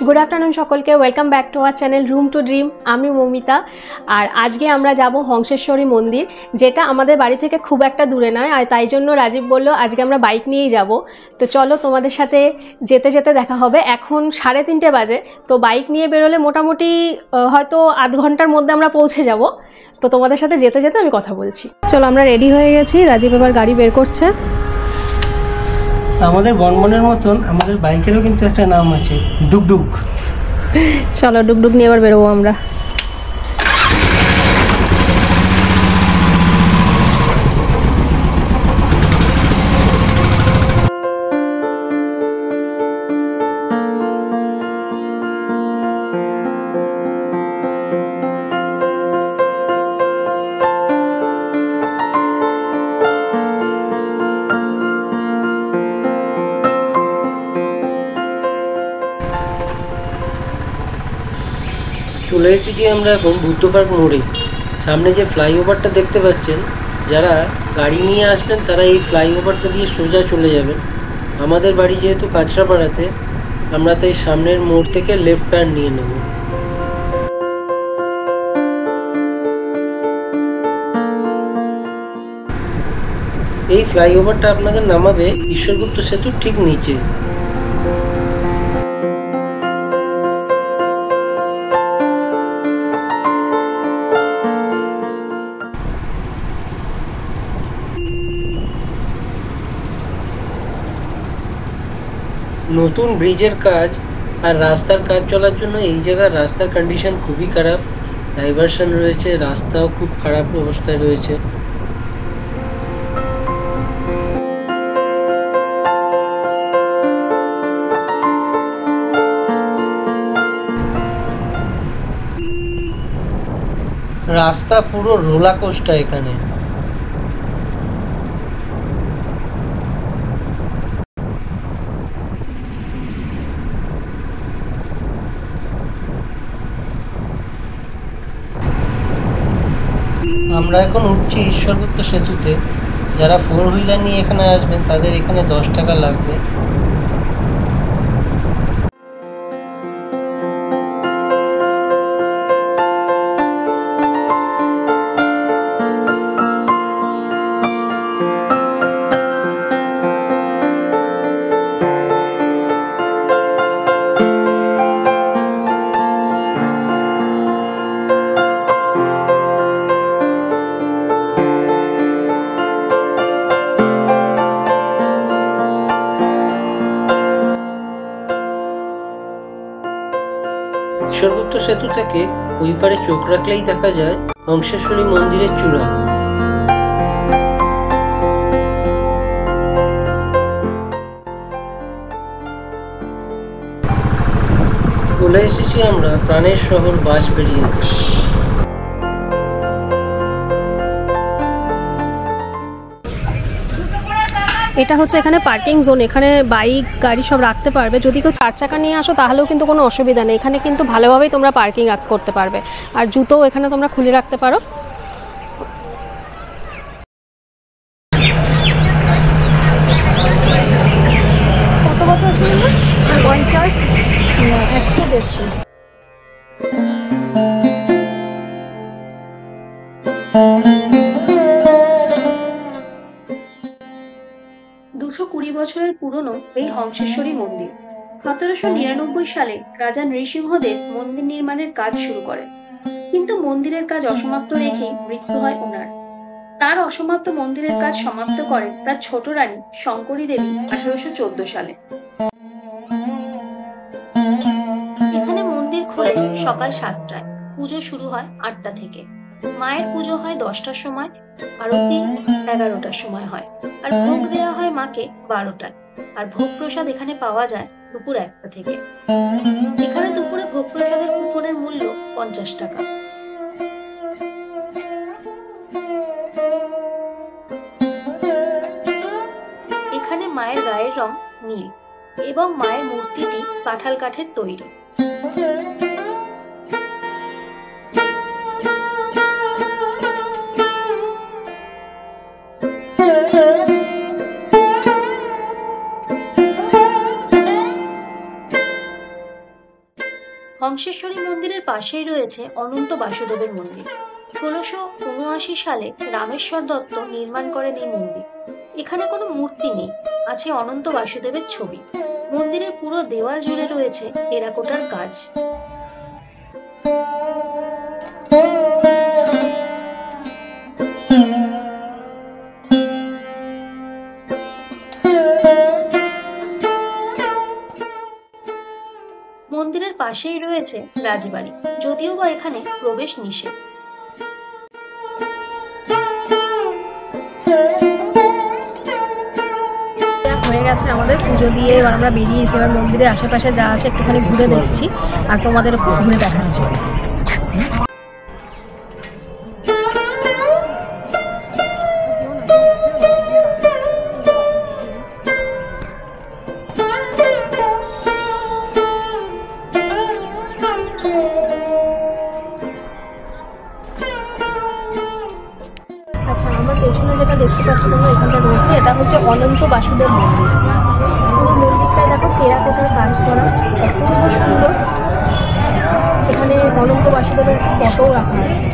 Good afternoon सकलके welcome back to our channel room to dream. आमी ममिता और आज के आमरा जाबो हंसेश्वरी मंदिर, जेटा आमादेर बाड़ी थेके खूब एकटा दूरे नय। और ताई जोन्नो राजीव बोल्लो आज के आमरा बाइक नियेई जाबो। तो चलो तोमादेर साथे जेते जेते देखा होबे। एखन 3:30 बाजे, तो बाइक निये बेरोले मोटामुटी हयतो आध घंटार मध्य आमरा पौঁছে যাবো। तो तोमादेर साथे जेते जेते आमी कथा बोलছি। चलो आमरा रेडी हये गेছি, राजीव एबार गाड़ी बेर करছে। আমাদের বনবনের মতন আমাদের বাইকেরও কিন্তু একটা নাম আছে, ডুগডুগ। চলো ডুগডুগ নিয়ে এবার বেরোবো আমরা। চলে এসেছি আমরা এখন বুদ্ধ পার্ক মোড়ে। সামনে যে ফ্লাইওভারটা দেখতে পাচ্ছেন, যারা গাড়ি নিয়ে আসবেন তারা এই ফ্লাইওভারটা দিয়ে সোজা চলে যাবেন। আমাদের বাড়ি যেহেতু কাঁচরাপাড়াতে, আমরা তাই সামনের মোড় থেকে লেফট টার্ন নিয়ে নেব। এই ফ্লাইওভারটা আপনাদের নামাবে ঈশ্বরগুপ্ত সেতুর ঠিক নিচে। নতুন ব্রিজের কাজ আর রাস্তার কাজ চলার জন্য এই জায়গার রাস্তার কন্ডিশন খুবই খারাপ, ডাইভারশন রয়েছে, রাস্তাও খুব খারাপ অবস্থায় রয়েছে। রাস্তা পুরো রোলার কোস্টার এখানে। আমরা এখন উঠছি ঈশ্বরগুপ্ত সেতুতে। যারা 4 হুইলার নিয়ে এখানে আসবেন তাদের এখানে 10 টাকা লাগবে। ঈশ্বরগুপ্ত সেতু থেকে ওই পারে চোখ রাখলেই দেখা যায় হংসেশ্বরী মন্দিরের চূড়া। চলে এসেছি আমরা প্রাণের শহর বাঁশবেড়িয়াতে। এটা হচ্ছে এখানে পার্কিং জোন। এখানে বাইক গাড়ি সব রাখতে পারবে। যদি কেউ 4 চাকা নিয়ে আসো তাহলেও কিন্তু কোনো অসুবিধা নেই। এখানে কিন্তু ভালোভাবেই তোমরা পার্কিং করতে পারবে। আর জুতোও এখানে তোমরা খুলে রাখতে পারো। কত কত আছে? 50, 100, 150। বছরের পুরনো এই হংসেশ্বরী মন্দির 1799 সালে রাজা নৃসিংহদেব মন্দির নির্মাণের কাজ শুরু করেন, কিন্তু মন্দিরের কাজ অসমাপ্ত রেখেই মৃত্যু হয় ওনার। তার অসমাপ্ত মন্দিরের কাজ সমাপ্ত করেন তার ছোট রানী শঙ্করী দেবী 1814 সালে। এখানে মন্দির খোলে সকাল 7টায়, পুজো শুরু হয় 8টা থেকে। মায়ের পুজো হয় 10টার সময়, আরতি 11টার সময় হয়, আর ভোগ দেওয়া হয় মাকে 12টায়। আর ভোগ প্রসাদ এখানে পাওয়া যায় দুপুর 1টা থেকে। এখানে দুপুরে ভোগ প্রসাদের কুপনের মূল্য 50 টাকা। এখানে মায়ের গায়ের রং নীল এবং মায়ের মূর্তিটি কাঁঠাল কাঠের তৈরি। হংসেশ্বরী মন্দিরের পাশেই রয়েছে অনন্ত বাসুদেবের মন্দির। 1679 সালে রামেশ্বর দত্ত নির্মাণ করেন এই মন্দির। এখানে কোনো মূর্তি নেই, আছে অনন্ত বাসুদেবের ছবি। মন্দিরের পুরো দেওয়াল জুড়ে রয়েছে টেরাকোটার কাজ। মন্দিরের পাশেই রয়েছে রাজবাড়ি, যদিও বা এখানে প্রবেশ নিষেধ। হয়ে গেছে আমাদের পুজো দিয়ে, এবার আমরা বেরিয়েছি। এবার মন্দিরের আশেপাশে যা আছে একটুখানি ঘুরে দেখছি আর তোমাদের ঘুরে দেখাচ্ছি। পেছনে যেটা দেখতে পাচ্ছি তোমরা, এখানটা রয়েছে, এটা হচ্ছে অনন্ত বাসুদেব মন্দির। পুরো মন্দিরটায় দেখো টেরাকোটার কাজ করা, অপূর্ব সুন্দর। এখানে অনন্ত বাসুদেবের ফটো রাখা আছে।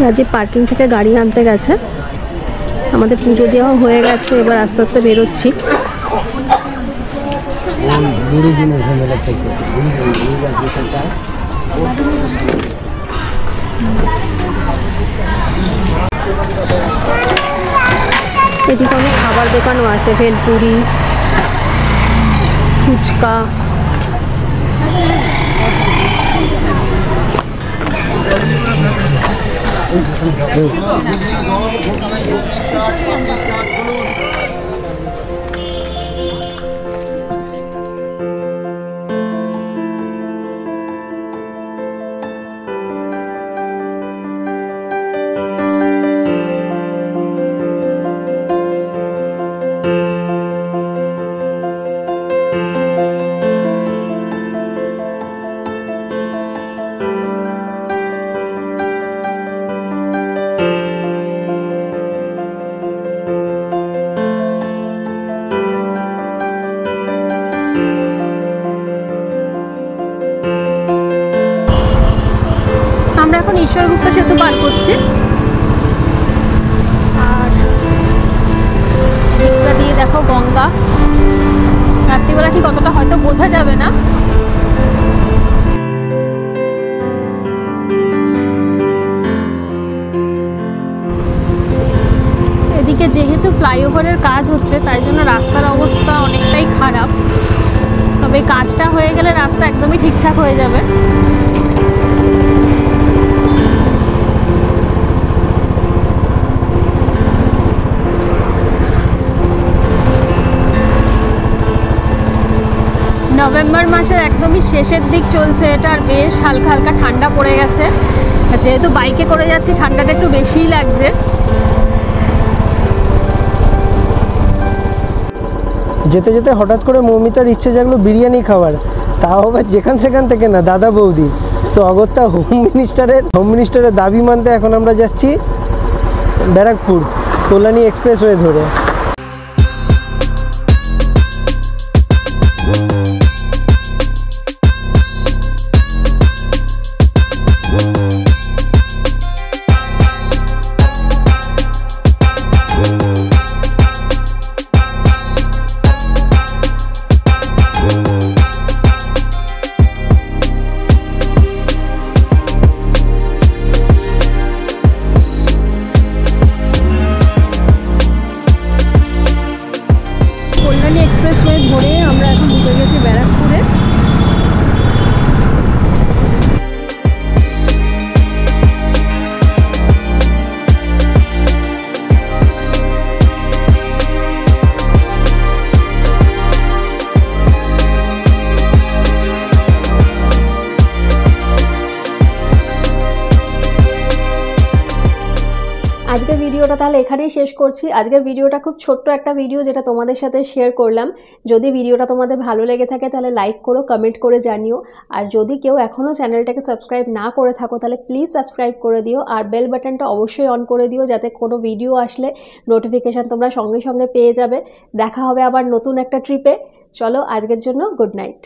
রাজীব পার্কিং থেকে গাড়ি আনতে গেছে। আমাদের পুজো দেওয়া হয়ে গেছে, এবার আস্তে আস্তে বেরোচ্ছি। এদিকে অনেক খাবার দোকানও আছে, ভেলপুরি, ফুচকা। আমরা এখন ঈশ্বরগুপ্ত সেতু পার করছি, আর দিকটা দিয়ে দেখো গঙ্গা। রাত্রিবেলা ঠিক অতটা হয়তো বোঝা যাবে না। এদিকে যেহেতু ফ্লাইওভারের কাজ হচ্ছে, তাই জন্য রাস্তার অবস্থা অনেকটাই খারাপ। তবে কাজটা হয়ে গেলে রাস্তা একদমই ঠিকঠাক হয়ে যাবে। নভেম্বর মাসের একদমই শেষের দিক চলছে এটা, আর বেশ হালকা হালকা ঠান্ডা পড়ে গেছে। যেহেতু বাইকে করে যাচ্ছি, ঠান্ডাটা একটু বেশিই লাগছে। যেতে যেতে হঠাৎ করে মৌমিতার ইচ্ছে জাগলো বিরিয়ানি খাওয়ার, তাও আবার যেখান সেখান থেকে না, দাদা বৌদি। তো অগত্যা হোম মিনিস্টারের দাবি মানতে এখন আমরা যাচ্ছি ব্যারাকপুর কল্যাণী এক্সপ্রেসওয়ে ধরে। আজকের ভিডিওটা তাহলে এখানেই শেষ করছি। আজকের ভিডিওটা খুব ছোট্ট একটা ভিডিও, যেটা তোমাদের সাথে শেয়ার করলাম। যদি ভিডিওটা তোমাদের ভালো লেগে থাকে তাহলে লাইক করো, কমেন্ট করে জানিও। আর যদি কেউ এখনও চ্যানেলটাকে সাবস্ক্রাইব না করে থাকো তাহলে প্লিজ সাবস্ক্রাইব করে দিও, আর বেল বাটনটা অবশ্যই অন করে দিও, যাতে কোনো ভিডিও আসলে নোটিফিকেশান তোমরা সঙ্গে সঙ্গে পেয়ে যাবে। দেখা হবে আবার নতুন একটা ট্রিপে। চলো, আজকের জন্য গুড নাইট।